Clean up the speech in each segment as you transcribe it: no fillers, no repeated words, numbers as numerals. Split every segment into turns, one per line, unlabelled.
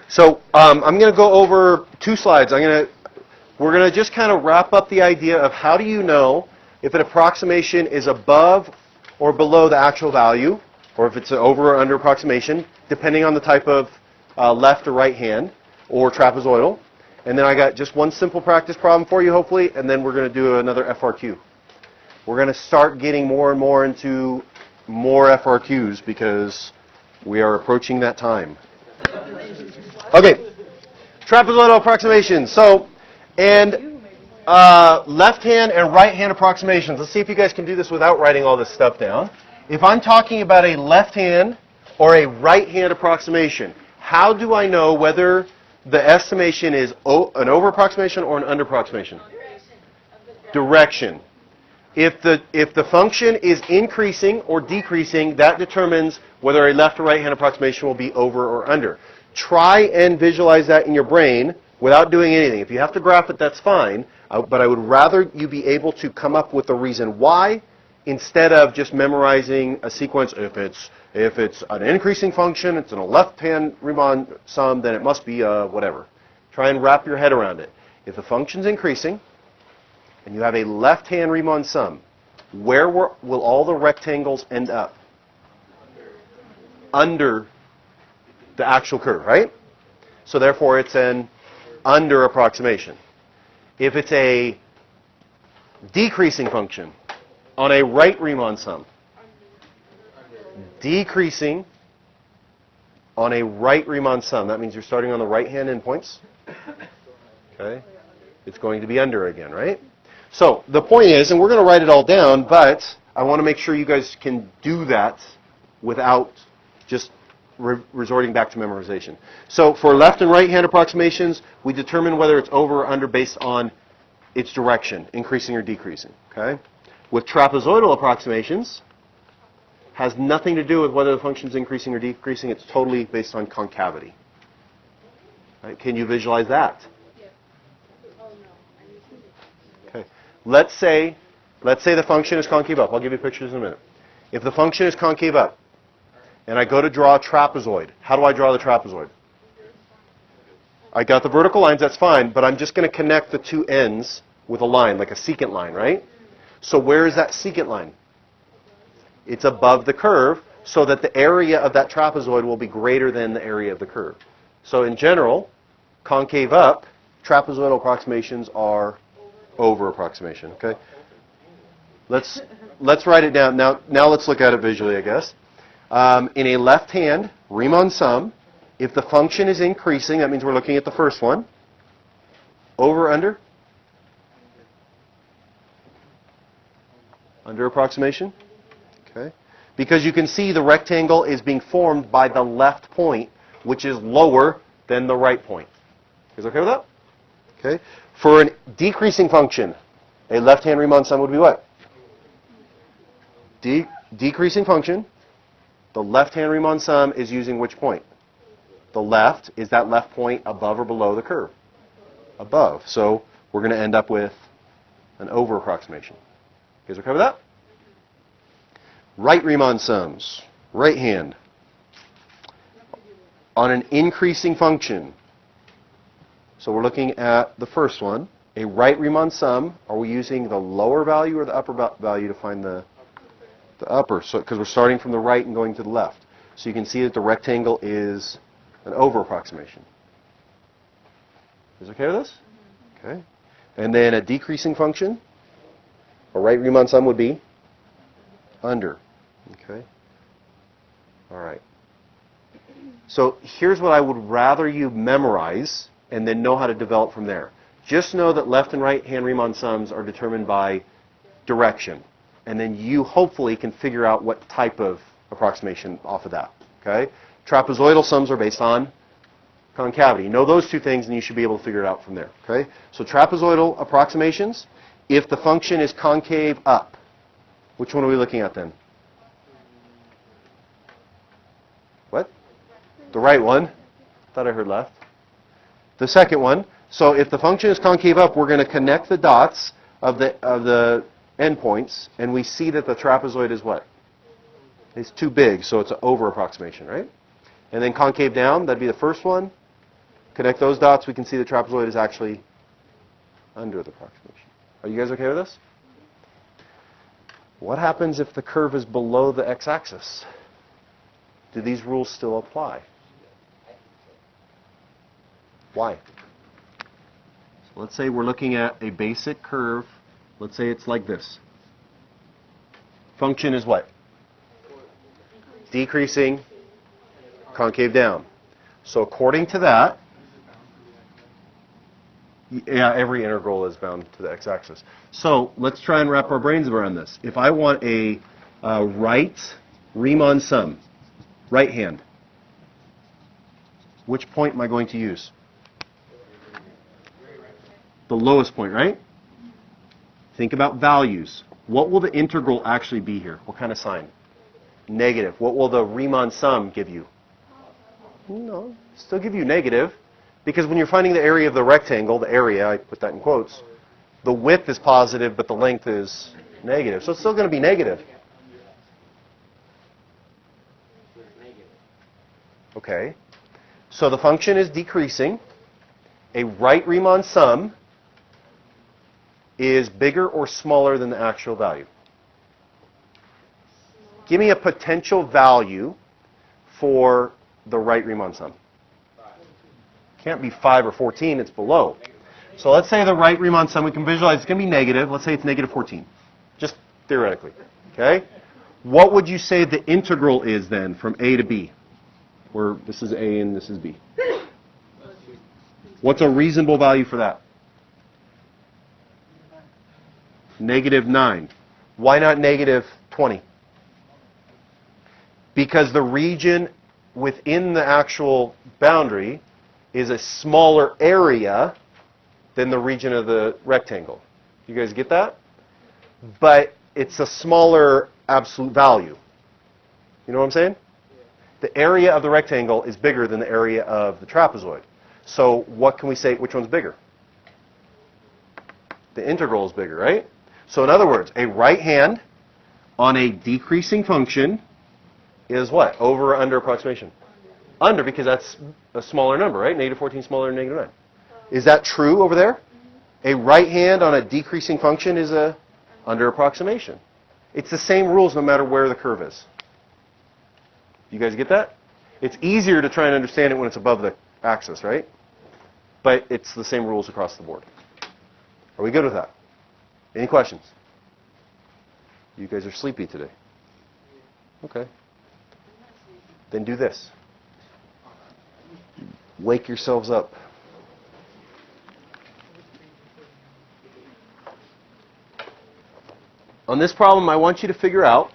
So I'm going to go over 2 slides. We're going to just kind of wrap up the idea of how do you know if an approximation is above or below the actual value, or if it's an over or under approximation, depending on the type of left or right hand or trapezoidal. And then I got just one simple practice problem for you, hopefully, and then we're going to do another FRQ. We're going to start getting more and more into more FRQs because we are approaching that time. Okay, trapezoidal approximations. So, and left hand and right hand approximations. Let's see if you guys can do this without writing all this stuff down. If I'm talking about a left hand or a right hand approximation, how do I know whether the estimation is an over approximation or an under approximation? Direction. If the function is increasing or decreasing, that determines whether a left or right hand approximation will be over or under. Try and visualize that in your brain without doing anything. If you have to graph it, that's fine. But I would rather you be able to come up with a reason why instead of just memorizing a sequence. If it's an increasing function, it's in a left-hand Riemann sum, then it must be whatever. Try and wrap your head around it. If the function's increasing and you have a left-hand Riemann sum, where will all the rectangles end up? Under the actual curve, right? So therefore, it's an under approximation. If it's a decreasing function on a right Riemann sum, decreasing on a right Riemann sum, that means you're starting on the right-hand endpoints. Okay? It's going to be under again, right? So the point is, and we're going to write it all down, but I want to make sure you guys can do that without just resorting back to memorization. So for left and right hand approximations, we determine whether it's over or under based on its direction, increasing or decreasing. Okay? With trapezoidal approximations, has nothing to do with whether the function is increasing or decreasing. It's totally based on concavity. Right? Can you visualize that? Okay. Let's say the function is concave up. I'll give you pictures in a minute. If the function is concave up, and I go to draw a trapezoid, how do I draw the trapezoid? I got the vertical lines, that's fine, but I'm just going to connect the 2 ends with a line, like a secant line, right? So where is that secant line? It's above the curve, so that the area of that trapezoid will be greater than the area of the curve. So in general, concave up, trapezoidal approximations are over approximation, okay? Let's write it down. Now let's look at it visually, I guess. In a left-hand Riemann sum, if the function is increasing, that means we're looking at the first one. Over, under? Under approximation? Okay. Because you can see the rectangle is being formed by the left point, which is lower than the right point. Is okay with that? Okay. For a decreasing function, a left-hand Riemann sum would be what? Decreasing function. The left-hand Riemann sum is using which point? The left. Is that left point above or below the curve? Above. So we're going to end up with an over approximation. You guys okay with that? Right Riemann sums. Right hand. On an increasing function. So we're looking at the first one. A right Riemann sum. Are we using the lower value or the upper value to find the upper? So because we're starting from the right and going to the left. So you can see that the rectangle is an over approximation. Is it okay with this? Okay. And then a decreasing function. A right Riemann sum would be under. Okay. All right. So here's what I would rather you memorize and then know how to develop from there. Just know that left and right hand Riemann sums are determined by direction. And then you hopefully can figure out what type of approximation off of that. Okay? Trapezoidal sums are based on concavity. You know those 2 things and you should be able to figure it out from there. Okay? So trapezoidal approximations, if the function is concave up, which one are we looking at then? What? The right one. Thought I heard left. The second one. So if the function is concave up, we're going to connect the dots of the endpoints, and we see that the trapezoid is what? It's too big, so it's an over approximation, right? And then concave down, that'd be the first one. Connect those dots, we can see the trapezoid is actually under the approximation. Are you guys okay with this? What happens if the curve is below the x-axis? Do these rules still apply? Why? So let's say we're looking at a basic curve. Let's say it's like this. Function is what? Decreasing, concave down. So according to that, yeah, every integral is bound to the x-axis. So let's try and wrap our brains around this. If I want a right Riemann sum, right hand, which point am I going to use? The lowest point, right? Think about values. What will the integral actually be here? What kind of sign? Negative. What will the Riemann sum give you? No, still give you negative. Because when you're finding the area of the rectangle, the area, I put that in quotes, the width is positive, but the length is negative. So it's still going to be negative. Okay. So the function is decreasing. A right Riemann sum is bigger or smaller than the actual value. Give me a potential value for the right Riemann sum. Can't be 5 or 14, it's below. So let's say the right Riemann sum, we can visualize it's going to be negative. Let's say it's negative 14, just theoretically. Okay? What would you say the integral is then from A to B? Where this is A and this is B. What's a reasonable value for that? Negative 9. Why not negative 20? Because the region within the actual boundary is a smaller area than the region of the rectangle. You guys get that? But it's a smaller absolute value. You know what I'm saying? The area of the rectangle is bigger than the area of the trapezoid. So what can we say? Which one's bigger? The integral is bigger, right? So in other words, a right hand on a decreasing function is what? Over or under approximation? Under, because that's a smaller number, right? Negative 14 is smaller than negative 9. Is that true over there? A right hand on a decreasing function is a under approximation. It's the same rules no matter where the curve is. You guys get that? It's easier to try and understand it when it's above the axis, right? But it's the same rules across the board. Are we good with that? Any questions? You guys are sleepy today. Okay. Then do this. Wake yourselves up. On this problem, I want you to figure out,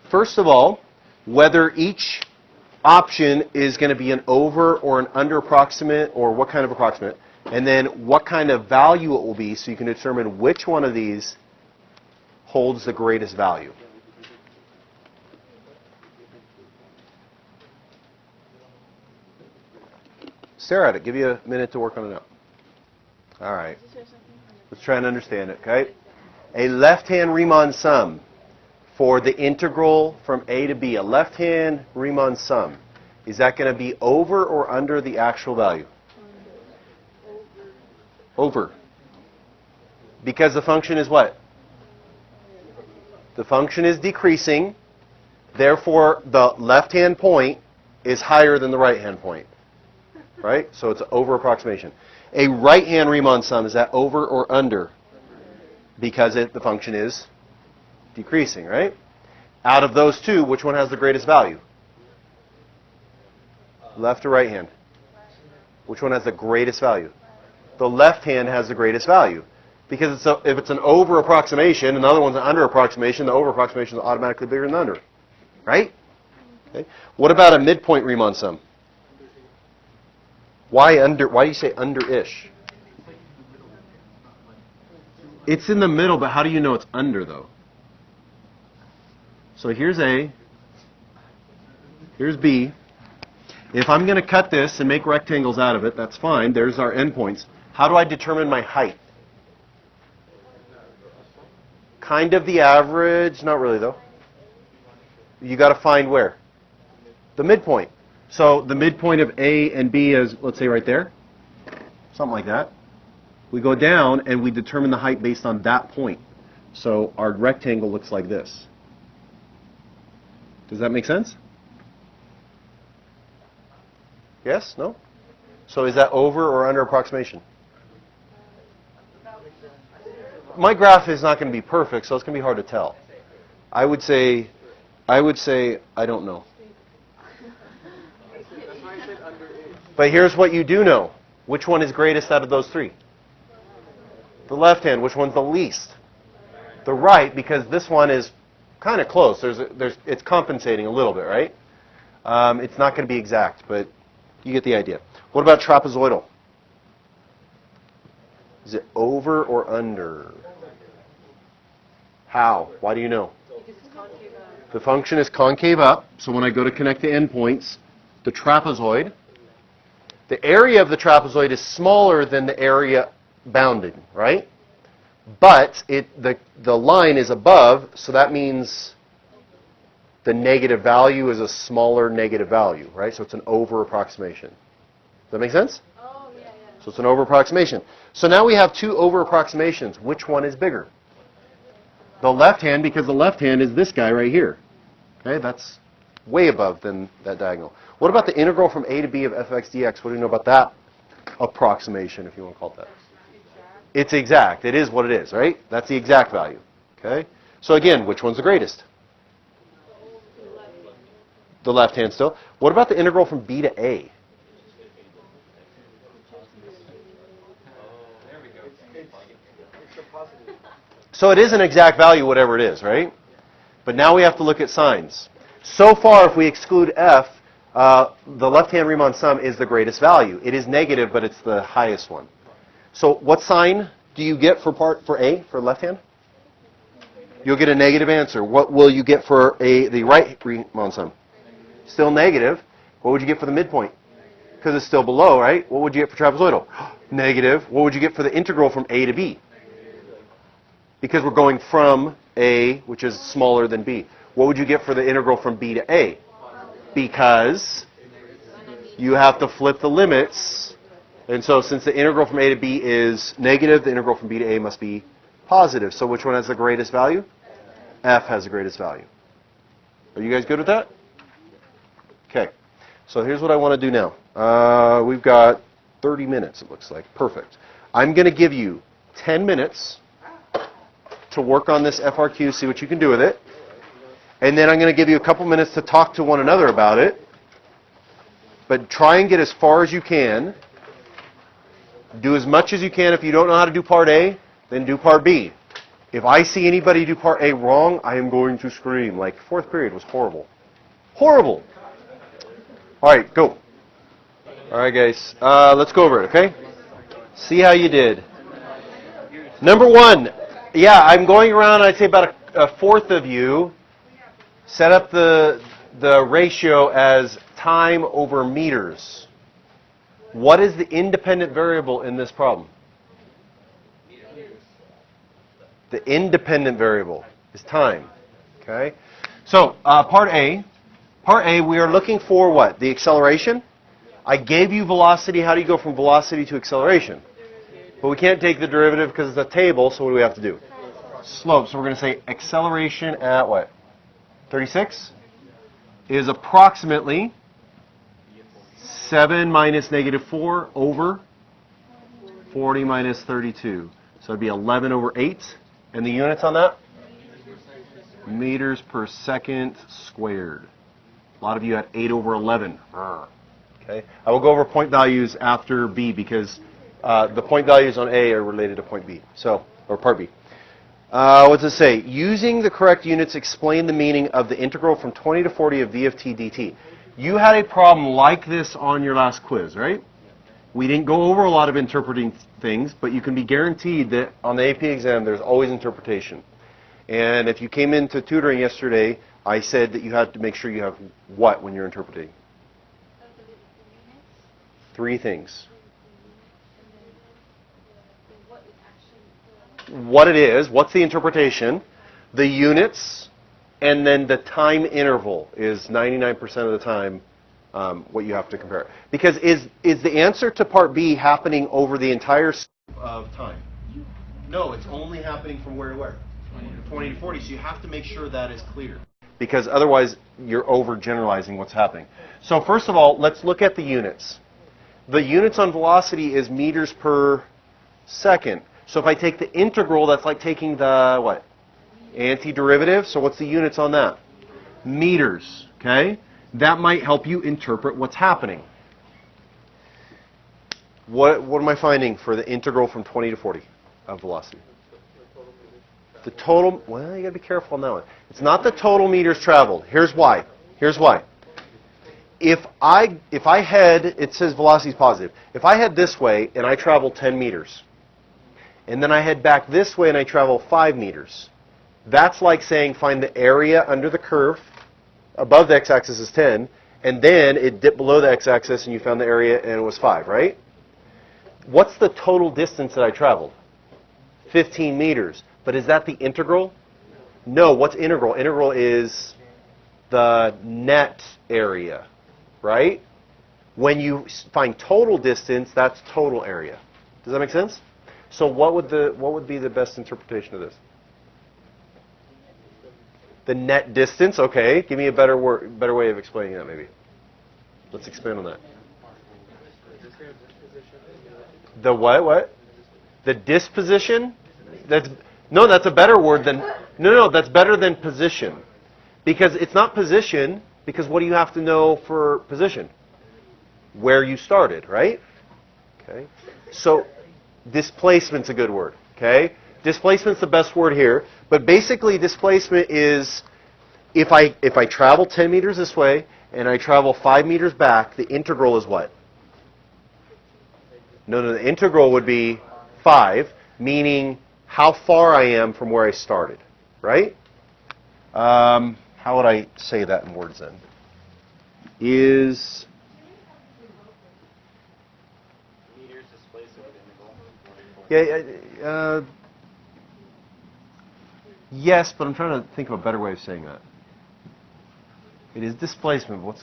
first of all, whether each option is going to be an over or an under approximate, or what kind of approximate, and then what kind of value it will be so you can determine which one of these holds the greatest value. Stare at it. Give you a minute to work on it out. All right. Let's try and understand it, okay? A left-hand Riemann sum for the integral from A to B. A left-hand Riemann sum. Is that going to be over or under the actual value? Over. Because the function is what? The function is decreasing. Therefore, the left-hand point is higher than the right-hand point. Right? So it's over approximation. A right-hand Riemann sum, is that over or under? Because the function is decreasing, right? Out of those two, which one has the greatest value? Left or right hand? Which one has the greatest value? The left hand has the greatest value. Because if it's an over approximation, and the other one's an under approximation, the over approximation is automatically bigger than the under. Right? Okay. What about a midpoint Riemann sum? Why under? Why do you say under-ish? It's in the middle, but how do you know it's under, though? So here's A. Here's B. If I'm going to cut this and make rectangles out of it, that's fine. There's our endpoints. How do I determine my height? Kind of the average. Not really, though. You got to find where? The midpoint. So the midpoint of A and B is, let's say, right there. something like that. We go down and we determine the height based on that point. So our rectangle looks like this. Does that make sense? Yes? No? So is that over or under approximation? My graph is not going to be perfect, so it's going to be hard to tell. I would say I don't know. But here's what you do know. Which one is greatest out of those three? The left hand. Which one's the least? The right, because this one is kind of close. It's compensating a little bit, right? It's not going to be exact, but you get the idea. What about trapezoidal? Is it over or under? How? Why do you know? The function is concave up, so when I go to connect the endpoints, the trapezoid, the area of the trapezoid is smaller than the area bounded, right? But the line is above, so that means the negative value is a smaller negative value, right? So it's an over approximation. Does that make sense?
Oh, yeah, yeah.
So it's an over approximation. So now we have two over approximations. Which one is bigger? The left hand, because the left hand is this guy right here. Okay, that's way above than that diagonal. What about the integral from a to b of f(x) dx? What do you know about that approximation, if you want to call it that? It's exact. It is what it is, right? That's the exact value. Okay? So again, which one's the greatest? The left hand still. What about the integral from b to a? So it is an exact value, whatever it is, right? But now we have to look at signs. So far, if we exclude f, the left-hand Riemann sum is the greatest value. It is negative, but it's the highest one. So what sign do you get for A, for left hand? You'll get a negative answer. What will you get for the right Riemann sum? Still negative. What would you get for the midpoint? Because it's still below, right? What would you get for trapezoidal? Negative. What would you get for the integral from A to B? Because we're going from A, which is smaller than B. What would you get for the integral from B to A? Because you have to flip the limits. And so since the integral from A to B is negative, the integral from B to A must be positive. So which one has the greatest value? F has the greatest value. Are you guys good with that? Okay. So here's what I want to do now. We've got 30 minutes, it looks like. Perfect. I'm going to give you 10 minutes to work on this FRQ, see what you can do with it. And then I'm going to give you a couple minutes to talk to one another about it. But try and get as far as you can. Do as much as you can. If you don't know how to do part A, then do part B. If I see anybody do part A wrong, I am going to scream. Like, fourth period was horrible. Horrible. All right, go. All right, guys. Let's go over it, okay? See how you did. Number one. Yeah, I'm going around, I'd say about a fourth of you set up the ratio as time over meters. What is the independent variable in this problem? The independent variable is time. Okay? So, part A, we are looking for what? The acceleration? I gave you velocity. How do you go from velocity to acceleration? But we can't take the derivative because it's a table, so what do we have to do? Slope. So we're going to say acceleration at what? 36 is approximately 7 minus negative 4 over 40 minus 32. So it'd be 11 over 8. And the units on that? Meters per second squared. A lot of you had 8 over 11. Okay. I will go over point values after B because the point values on A are related to point B. So, or part B. What does it say? Using the correct units, explain the meaning of the integral from 20 to 40 of v of t dt. You had a problem like this on your last quiz, right? We didn't go over a lot of interpreting things, but you can be guaranteed that on the AP exam there's always interpretation. And if you came into tutoring yesterday, I said that you had to make sure you have what when you're interpreting? 3 things. What it is, what's the interpretation, the units, and then the time interval is 99% of the time what you have to compare. Because is the answer to part B happening over the entire scope of time? No, it's only happening from where to where? 20 to 40. So you have to make sure that is clear. Because otherwise you're overgeneralizing what's happening. So first of all, let's look at the units. The units on velocity is meters per second. So if I take the integral, that's like taking the, what? Antiderivative. So what's the units on that? Meters. Okay? That might help you interpret what's happening. What am I finding for the integral from 20 to 40 of velocity? The total, well, you got to be careful on that one. It's not the total meters traveled. Here's why. Here's why. If I head, it says velocity is positive. If I head this way and I travel 10 meters, and then I head back this way and I travel 5 meters, that's like saying find the area under the curve. Above the x-axis is 10, and then it dipped below the x-axis and you found the area and it was 5, right? What's the total distance that I traveled? 15 meters. But is that the integral? No. What's integral? Integral is the net area, right? When you find total distance, that's total area. Does that make sense? So what would be the best interpretation of this? The net distance. Okay. Give me a better way of explaining that, maybe. Let's expand on that. The what? The disposition? That's a better word than that's better than position. Because it's not position, because what do you have to know for position? Where you started, right? Okay. So displacement's a good word, okay? Displacement's the best word here, but basically displacement is if I travel 10 meters this way and I travel 5 meters back, the integral is what? No, the integral would be 5, meaning how far I am from where I started, right? How would I say that in words then? Is meters displacement integral? Yes, but I'm trying to think of a better way of saying that. It is displacement. What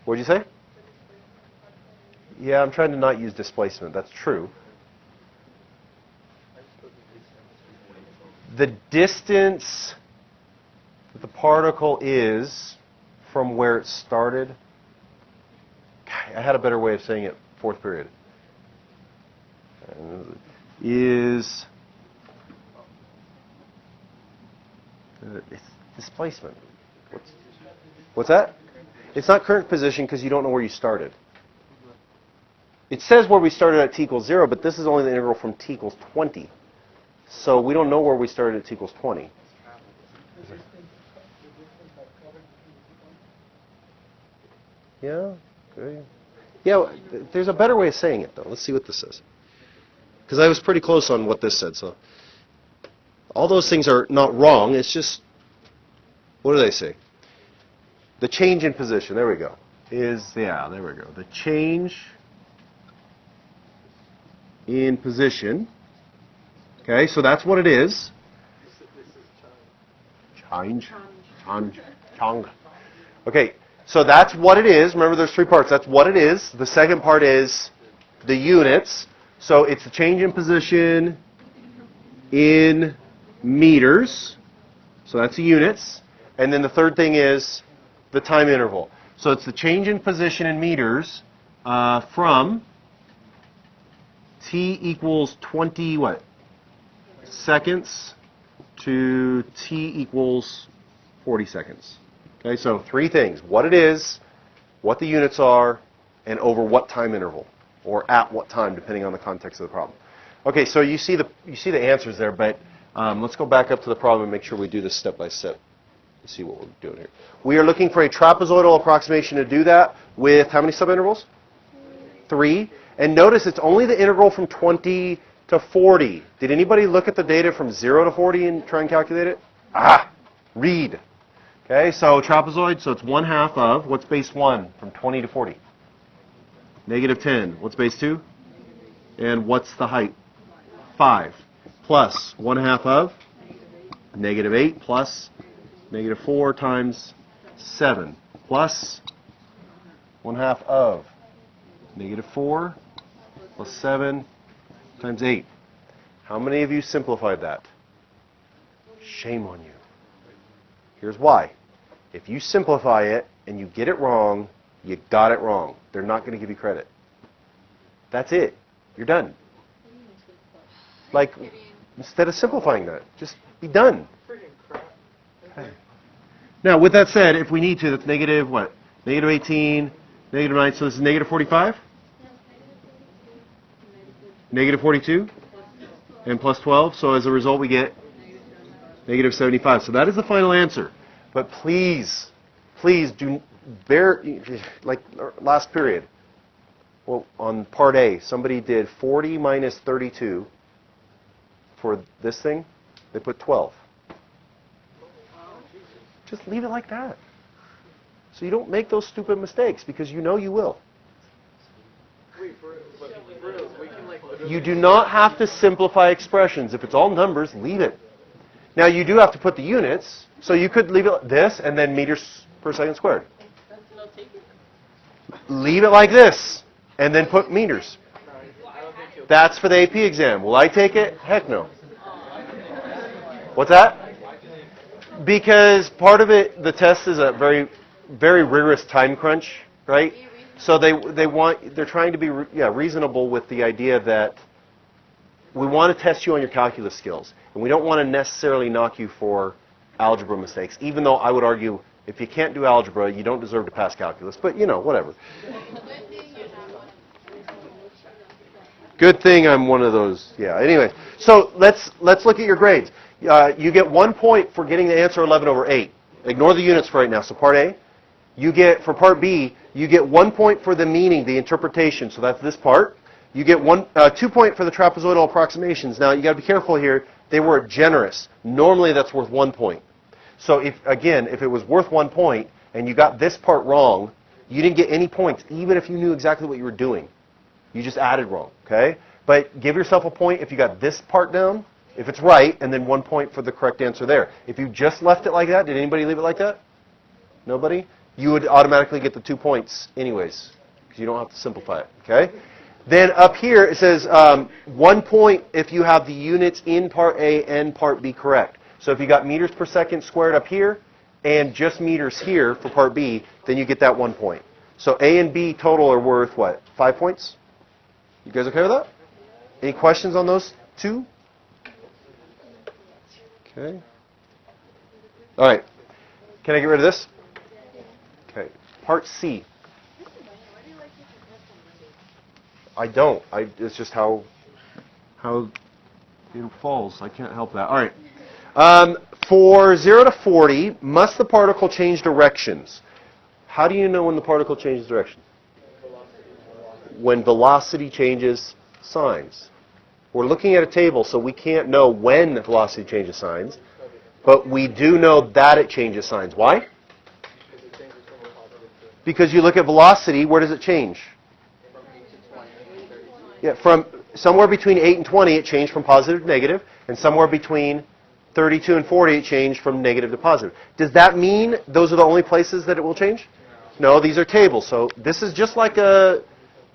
did you say? Yeah, I'm trying to not use displacement. That's true. The distance that the particle is from where it started. I had a better way of saying it, fourth period. Is it's displacement. What's that? It's not current position because you don't know where you started. It says where we started at t equals 0, but this is only the integral from t equals 20. So we don't know where we started at t equals 20. Yeah? Okay. Yeah, there's a better way of saying it, though. Let's see what this says. Because I was pretty close on what this said. So all those things are not wrong. It's just, what do they say? The change in position. There we go. There we go. The change in position. Okay, so that's what it is. Change. Okay, so that's what it is. Remember, there's 3 parts. That's what it is. The second part is the units. So it's the change in position in meters. So that's the units. And then the third thing is the time interval. So it's the change in position in meters from t equals 20 what? Seconds to t equals 40 seconds. Okay, so 3 things. What it is, what the units are, and over what time interval, or at what time, depending on the context of the problem. Okay, so you see the answers there, but let's go back up to the problem and make sure we do this step by step. Let's see what we're doing here. We are looking for a trapezoidal approximation to do that with how many subintervals? 3. And notice it's only the integral from 20 to 40. Did anybody look at the data from 0 to 40 and try and calculate it? Read. Okay, so trapezoid, so it's 1/2 of, what's base 1 from 20 to 40? -10. What's base 2? And what's the height? 5. Plus 1/2 of -8 plus -4 times 7 plus 1/2 of -4 plus 7 times 8. How many of you simplified that? Shame on you. Here's why. If you simplify it and you get it wrong, you got it wrong. They're not going to give you credit. That's it. You're done. Like, instead of simplifying that, just be done. Okay. Now, with that said, if we need to, that's negative what? Negative 18, negative 9, so this is negative 45? Negative 42? And plus 12, so as a result we get negative 75. So that is the final answer. But please, please do bear, like last period, well, on part A, somebody did 40 minus 32 for this thing. They put 12. Just leave it like that. So you don't make those stupid mistakes, because you know you will. You do not have to simplify expressions. If it's all numbers, leave it. Now you do have to put the units, so you could leave it this and then meters per second squared. Leave it like this and then put meters. That's for the AP exam. Will I take it? Heck no. What's that? Because part of it, the test is a very, very rigorous time crunch, right? So they're trying to be reasonable with the idea that we want to test you on your calculus skills, and we don't want to necessarily knock you for algebra mistakes. Even though I would argue, if you can't do algebra, you don't deserve to pass calculus. But you know, whatever. Good thing I'm one of those. Yeah. Anyway, so let's look at your grades. You get 1 point for getting the answer 11 over 8. Ignore the units for right now. So part A. You get, for part B, you get 1 point for the meaning, the interpretation. So that's this part. You get 2 points for the trapezoidal approximations. Now, you got to be careful here. They were generous. Normally, that's worth 1 point. So, if it was worth 1 point and you got this part wrong, you didn't get any points, even if you knew exactly what you were doing. You just added wrong, okay? But give yourself a point if you got this part down, if it's right, and then 1 point for the correct answer there. If you just left it like that, did anybody leave it like that? Nobody? You would automatically get the 2 points anyways, because you don't have to simplify it, okay? Then up here it says 1 point if you have the units in part A and part B correct. So if you got meters per second squared up here and just meters here for part B, then you get that 1 point. So A and B total are worth what? 5 points? You guys okay with that? Any questions on those two? Okay. All right. Can I get rid of this? Okay. Part C. I don't. It's just how it falls. I can't help that. All right. For 0 to 40, must the particle change directions? How do you know when the particle changes direction? When velocity changes signs. We're looking at a table, so we can't know when velocity changes signs, but we do know that it changes signs. Why? Because you look at velocity, where does it change? Yeah, from somewhere between 8 and 20, it changed from positive to negative, and somewhere between 32 and 40, it changed from negative to positive. Does that mean those are the only places that it will change? No, these are tables. So this is just like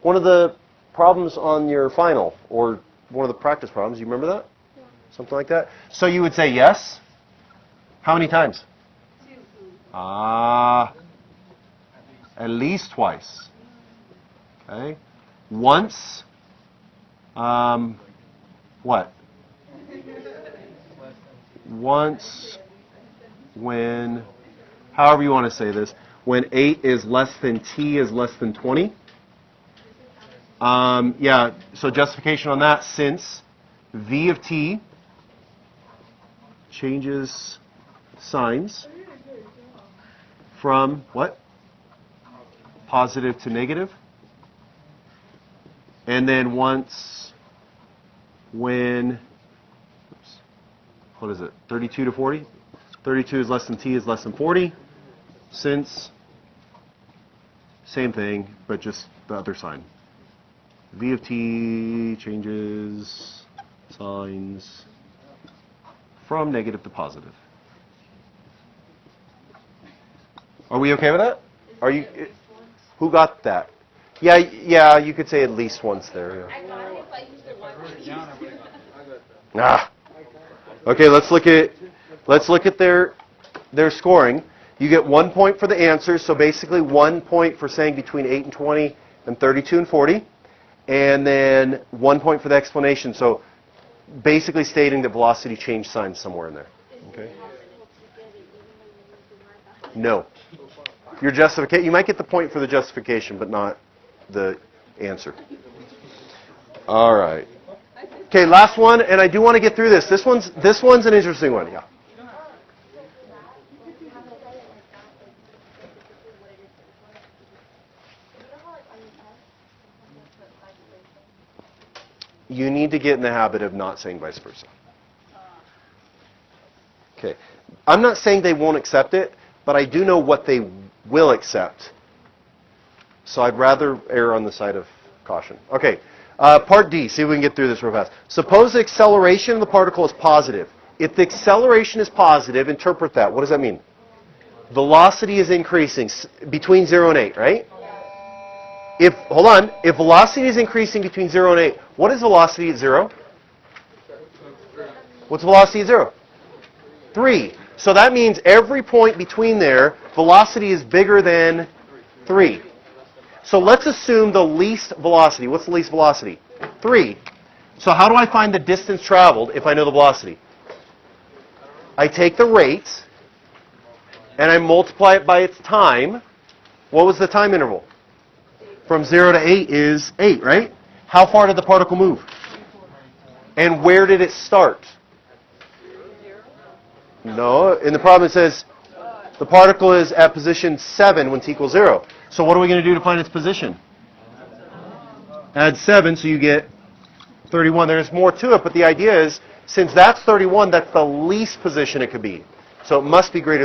one of the problems on your final, or one of the practice problems. You remember that? Yeah. Something like that? So you would say yes? How many times? 2. At least twice. Okay. Once. What? Once when, however you want to say this, when 8 is less than t is less than 20. Yeah, so justification on that, since v of t changes signs from what? Positive to negative. And then once when, oops, what is it, 32 to 40? 32 is less than t is less than 40. Since, same thing, but just the other sign. V of t changes signs from negative to positive. Are we okay with that? Are you? Who got that? Yeah, yeah, you could say at least once there. Yeah.
I got it, but you still want it.
Ah. Okay, let's look at their scoring. You get 1 point for the answers, so basically 1 point for saying between 8 and 20 and 32 and 40, and then 1 point for the explanation. So basically stating the velocity change sign somewhere in there. Okay. No. Your justification, you might get the point for the justification, but not the answer. All right. Okay, last one, and I do want to get through this. This one's an interesting one. Yeah. You need to get in the habit of not saying vice versa. Okay. I'm not saying they won't accept it, but I do know what they will accept. So I'd rather err on the side of caution. Okay. Part D. See if we can get through this real fast. Suppose the acceleration of the particle is positive. If the acceleration is positive, interpret that. What does that mean? Velocity is increasing between 0 and 8, right? If velocity is increasing between 0 and 8, what is velocity at 0? What's velocity at 0? 3. So that means every point between there, velocity is bigger than 3. So let's assume the least velocity. What's the least velocity? 3. So how do I find the distance traveled if I know the velocity? I take the rate and I multiply it by its time. What was the time interval? From 0 to 8 is 8, right? How far did the particle move? And where did it start? No, in the problem it says the particle is at position 7 when t equals 0. So what are we going to do to find its position? Add 7, so you get 31. There's more to it, but the idea is, since that's 31, that's the least position it could be. So it must be greater